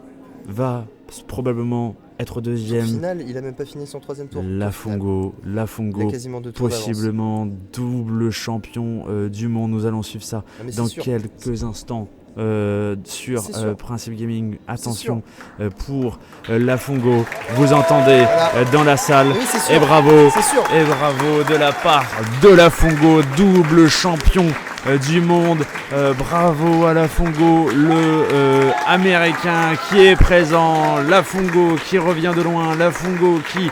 va probablement être deuxième. Au final, il a même pas fini son 3e tour. Lafungo, Il a quasiment 2 tours possiblement double champion du monde. Nous allons suivre ça dans quelques instants. Sur Principe Gaming, attention pour Lafungo, vous entendez dans la salle, et bravo de la part de Lafungo, double champion du monde, bravo à Lafungo, le américain qui est présent, Lafungo qui revient de loin, Lafungo qui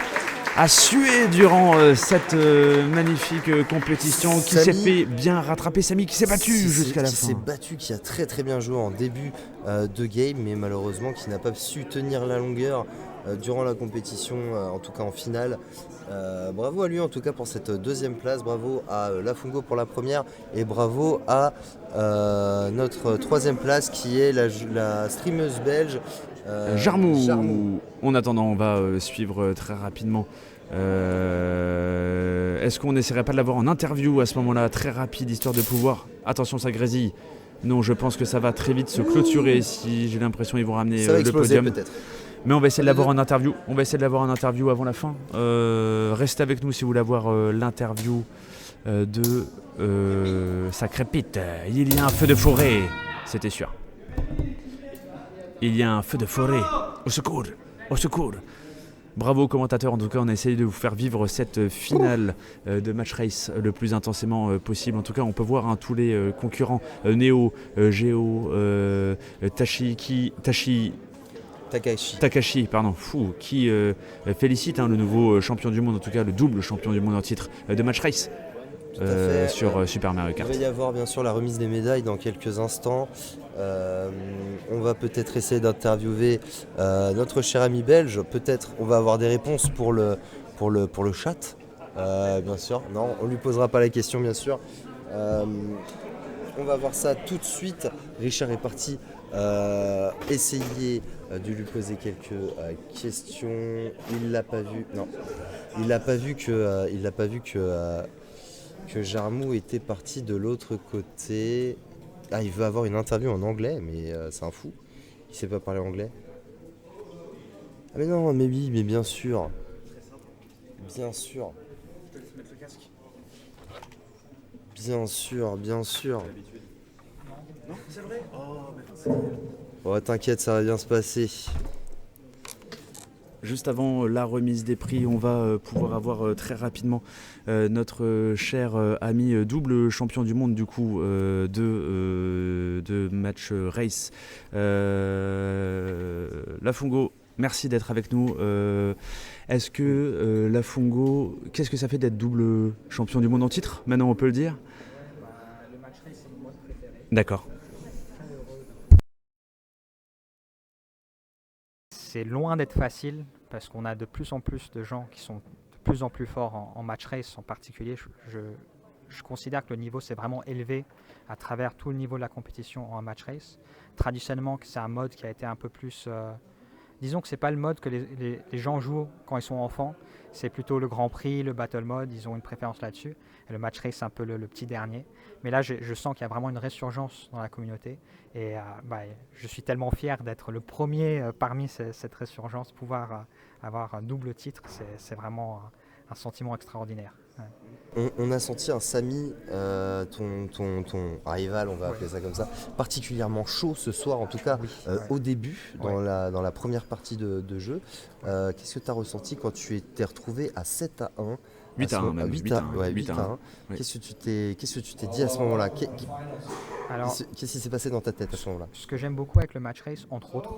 a sué durant cette magnifique compétition, qui s'est fait bien rattraper. Samy qui s'est battu jusqu'à la fin. Qui s'est battu, qui a très très bien joué en début de game, mais malheureusement qui n'a pas su tenir la longueur durant la compétition, en tout cas en finale. Bravo à lui en tout cas pour cette 2e place, bravo à Lafungo pour la première, et bravo à notre 3e place qui est la streameuse belge Jarmou. En attendant, on va suivre très rapidement. Est-ce qu'on n'essaierait pas de l'avoir en interview à ce moment-là, très rapide, histoire de pouvoir... Attention, ça grésille. Non, je pense que ça va très vite se clôturer si j'ai l'impression qu'ils vont ramener le podium. Peut-être. Mais on va essayer de l'avoir en interview. On va essayer de l'avoir en interview avant la fin. Restez avec nous si vous voulez avoir l'interview de ça crépite. Il y a un feu de forêt. C'était sûr. Il y a un feu de forêt. Au secours. Au secours. Bravo aux commentateurs, en tout cas on a essayé de vous faire vivre cette finale de Match Race le plus intensément possible. En tout cas on peut voir tous les concurrents, Neo, Géo, Takashi, qui félicite le nouveau champion du monde, en tout cas le double champion du monde en titre de Match Race. Sur Super Mario Kart. Il va y avoir bien sûr la remise des médailles dans quelques instants. On va peut-être essayer d'interviewer notre cher ami belge. Peut-être on va avoir des réponses pour le chat. Bien sûr, non, on lui posera pas la question bien sûr. On va voir ça tout de suite. Richard est parti essayer de lui poser quelques questions. Il l'a pas vu. Non, il l'a pas vu que Jarmou était parti de l'autre côté. Ah, il veut avoir une interview en anglais, mais c'est un fou. Il sait pas parler anglais. Ah mais non, mais oui, mais bien sûr. Bien sûr. Je te laisse mettre le casque. Bien sûr, bien sûr. Non, c'est vrai. Oh, t'inquiète, ça va bien se passer. Juste avant la remise des prix, on va pouvoir avoir très rapidement notre cher ami double champion du monde du coup de Match Race. Lafungo, merci d'être avec nous. Est-ce que Lafungo, qu'est-ce que ça fait d'être double champion du monde en titre? Maintenant on peut le dire. Le Match Race c'est mon mode préféré. D'accord. C'est loin d'être facile parce qu'on a de plus en plus de gens qui sont de plus en plus forts en Match Race en particulier. Je considère que le niveau s'est vraiment élevé à travers tout le niveau de la compétition en Match Race. Traditionnellement, c'est un mode qui a été un peu plus... disons que ce n'est pas le mode que les gens jouent quand ils sont enfants. C'est plutôt le Grand Prix, le Battle Mode, ils ont une préférence là-dessus. Et le Match Race, c'est un peu le petit dernier. Mais là, je sens qu'il y a vraiment une résurgence dans la communauté. Et je suis tellement fier d'être le premier parmi cette résurgence. Pouvoir avoir un double titre, c'est vraiment un sentiment extraordinaire. Ouais. On a senti un Samy, ton rival, on va appeler ça comme ça, particulièrement chaud ce soir, en tout cas au début, dans la première partie de jeu. Qu'est-ce que tu as ressenti quand tu t'es retrouvé à 7-1 8-1 même. 8-1. Qu'est-ce que tu t'es dit à ce moment-là? Alors, qu'est-ce qui s'est passé dans ta tête à ce moment-là? Ce que j'aime beaucoup avec le Match Race, entre autres,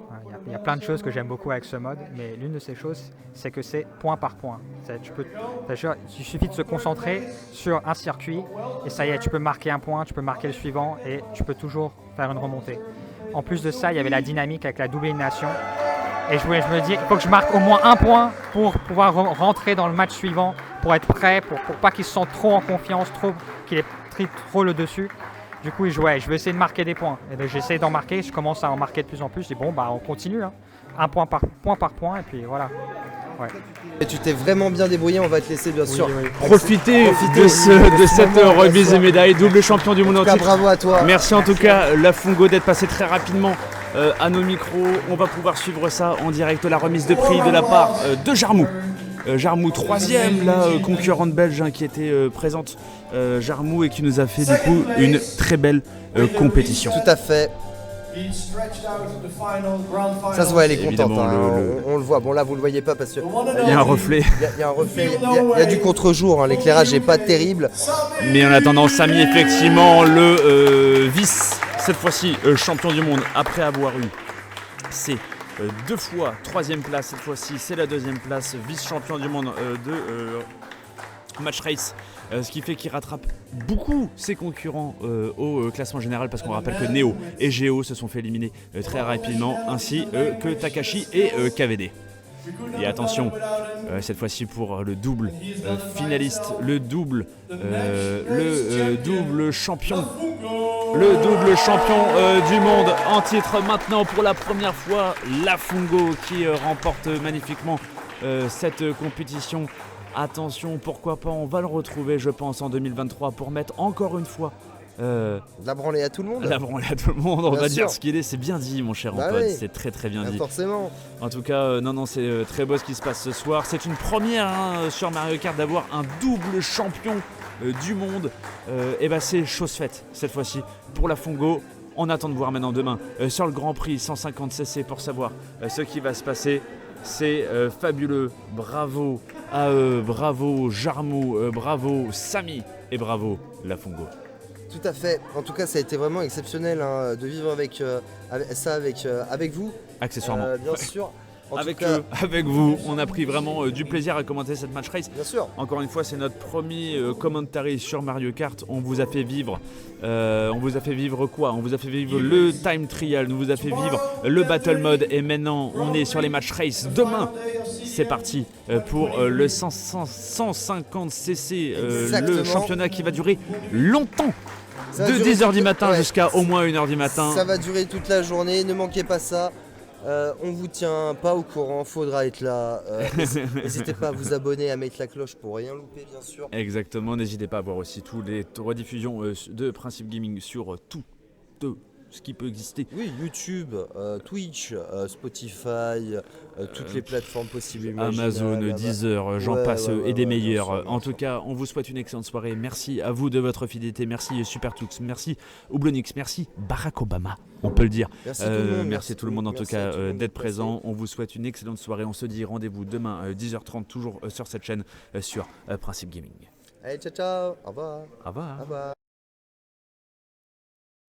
il y a plein de choses que j'aime beaucoup avec ce mode, mais l'une de ces choses, c'est que c'est point par point. Il suffit de se concentrer sur un circuit et ça y est, tu peux marquer un point, tu peux marquer le suivant et tu peux toujours faire une remontée. En plus de ça, il y avait la dynamique avec la double élimination. Et je me dis, il faut que je marque au moins un point pour pouvoir rentrer dans le match suivant, pour être prêt, pour pas qu'il se sente trop en confiance, qu'il ait pris trop le dessus. Du coup, je vais essayer de marquer des points. Et j'essaie d'en marquer, je commence à en marquer de plus en plus. Je dis bon, on continue, hein. Un point par point, et puis voilà. Ouais. Et tu t'es vraiment bien débrouillé, on va te laisser bien sûr profiter de cette remise des médailles, double champion du monde en titre. Bravo à toi. Merci en tout cas Lafungo d'être passé très rapidement à nos micros. On va pouvoir suivre ça en direct, la remise de prix de la part de Jarmou. Jarmou 3e, la concurrente belge qui était présente, Jarmou, et qui nous a fait du coup une très belle compétition. Tout à fait. Ça se voit, elle est contente, on le voit. Bon là vous le voyez pas parce que il y a un reflet. Il y a un reflet, il y a du contre-jour, l'éclairage n'est pas terrible. Mais en attendant, Samy, effectivement, le vice, cette fois-ci champion du monde, après avoir eu ses 2 fois 3e place, cette fois-ci c'est la 2e place, vice-champion du monde de Match Race. Ce qui fait qu'il rattrape beaucoup ses concurrents au classement général, parce qu'on rappelle que Neo et Géo se sont fait éliminer très rapidement, ainsi que Takashi et KVD. Et attention, cette fois-ci pour le double finaliste, le double champion. Le double champion du monde en titre maintenant pour la première fois, Lafungo, qui remporte magnifiquement cette compétition. Attention, pourquoi pas, on va le retrouver je pense en 2023 pour mettre encore une fois la branlée à tout le monde. La branlée à tout le monde, on bien va sûr. Dire ce qu'il est, c'est bien dit mon cher Antoine, oui. C'est très très bien dit. Forcément. En tout cas, non, c'est très beau ce qui se passe ce soir. C'est une première sur Mario Kart d'avoir un double champion du monde. Et bah c'est chose faite cette fois-ci pour Lafungo. On attend de voir maintenant demain sur le Grand Prix 150cc pour savoir ce qui va se passer. C'est fabuleux, bravo à eux, bravo Jarmou, bravo Samy et bravo Lafungo. Tout à fait, en tout cas ça a été vraiment exceptionnel de vivre avec ça avec vous. Accessoirement. Bien sûr. Avec vous, on a pris vraiment du plaisir à commenter cette match race. Bien sûr. Encore une fois, c'est notre premier commentary sur Mario Kart. On vous a fait vivre quoi ? On vous a fait vivre le time trial, on vous a fait vivre le battle mode, et maintenant on est sur les match race. Demain, c'est parti pour le 150cc, le championnat qui va durer longtemps. De 10h du matin jusqu'à au moins 1h du matin. Ça va durer toute la journée, ne manquez pas ça. On vous tient pas au courant, faudra être là. N'hésitez pas à vous abonner, à mettre la cloche pour rien louper, bien sûr. Exactement, n'hésitez pas à voir aussi toutes les rediffusions de Principe Gaming sur tout ce qui peut exister. Oui, YouTube, Twitch, Spotify, toutes les plateformes possibles. Amazon, Deezer, j'en passe et des meilleurs. En tout cas, on vous souhaite une excellente soirée. Merci à vous de votre fidélité. Merci Supertux, merci Oublonix, merci Barack Obama, on peut le dire. Merci tout le monde en tout cas d'être présent. On vous souhaite une excellente soirée. On se dit rendez-vous demain 10h30 toujours sur cette chaîne sur Principe Gaming. Allez, ciao, au revoir. Au revoir.